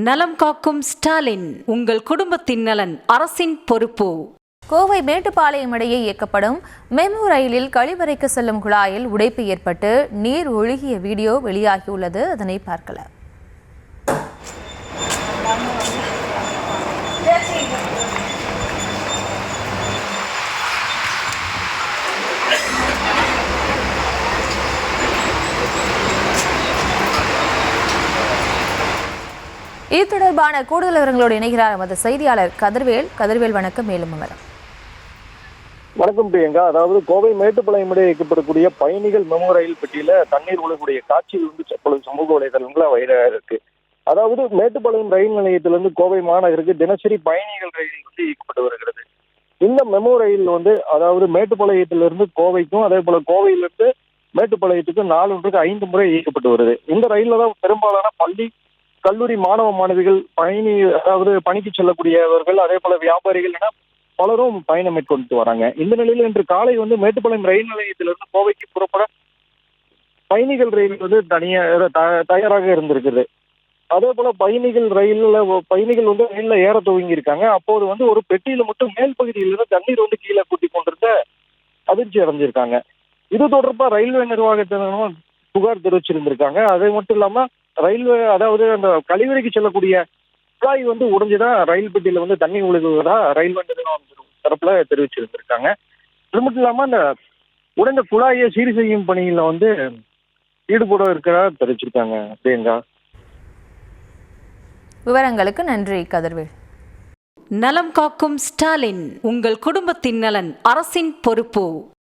நலம் காக்கும் ஸ்டாலின், உங்கள் குடும்பத்தின் நலன் அரசின் பொறுப்பு. கோவை மேட்டுப்பாளையம் இடையே இயக்கப்படும் மெமு ரயிலில் கழிவறைக்கு செல்லும் குழாயில் உடைப்பு ஏற்பட்டு நீர் ஒழுகிய வீடியோ வெளியாகியுள்ளது. அதனை பார்க்கலாம். இது தொடர்பான கூடுதல் விவரங்களோடு இணைகிறார் நமது செய்தியாளர் கதிர்வேல். வணக்கம். மேலும் விவரம். வணக்கம் பிரியங்கா. அதாவது கோவை மேட்டுப்பாளையம் இடையே இயக்கப்படக்கூடிய பயணிகள் மெமு ரயில் பெட்டியில தண்ணீர் ஒழக்கூடிய காட்சிகள் தற்பொழுது சமூக வலைதளங்கள வைரலாக இருக்கு. அதாவது மேட்டுப்பாளையம் ரயில் நிலையத்திலிருந்து கோவை மாநகருக்கு தினசரி பயணிகள் ரயில் இயக்கப்பட்டு வருகிறது. இந்த மெமு ரயில் அதாவது மேட்டுப்பாளையத்திலிருந்து கோவைக்கும் அதே போல கோவையிலிருந்து மேட்டுப்பாளையத்துக்கு 4 முறை இயக்கப்பட்டு வருது. இந்த ரயில்ல தான் பெரும்பாலான பள்ளி கல்லூரி மாணவ மாணவிகள் பணிக்கு செல்லக்கூடியவர்கள் அதே போல வியாபாரிகள் என பலரும் பயணம் மேற்கொண்டு வராங்க. இந்த நிலையில் இன்று காலை மேட்டுப்பாளையம் ரயில் நிலையத்திலிருந்து கோவைக்கு புறப்பட பயணிகள் ரயில் தயாராக இருந்திருக்குது. அதே போல பயணிகள் ரயில்ல ஏற துவங்கி இருக்காங்க. அப்போது ஒரு பெட்டியில மட்டும் மேல் பகுதியிலிருந்து தண்ணீர் கீழே கூட்டி கொண்டிருந்த அதிர்ச்சி அடைஞ்சிருக்காங்க. இது தொடர்பா ரயில்வே நிர்வாகத்தினரும் புகார் தெரிவிச்சிருந்திருக்காங்க. அது மட்டும் இல்லாம ரயில்வே அந்த கழிவறைக்கு செல்லக்கூடிய குழாய் உடைஞ்சுதான் ரயில் பெட்டியில தண்ணி ஒழுகுவதா ரயில்வே நிர்வாகம் தரப்புல தெரிவிச்சிருந்திருக்காங்க. அது மட்டும் இல்லாம அந்த உடைந்த குழாயை சீர் செய்யும் பணியில ஈடுபட இருக்கிறதா தெரிவிச்சிருக்காங்க. பிரியங்கா, விவரங்களுக்கு நன்றி கதிர்வேல். நலம் காக்கும் ஸ்டாலின், உங்கள் குடும்பத்தின் நலன் அரசின் பொறுப்பு.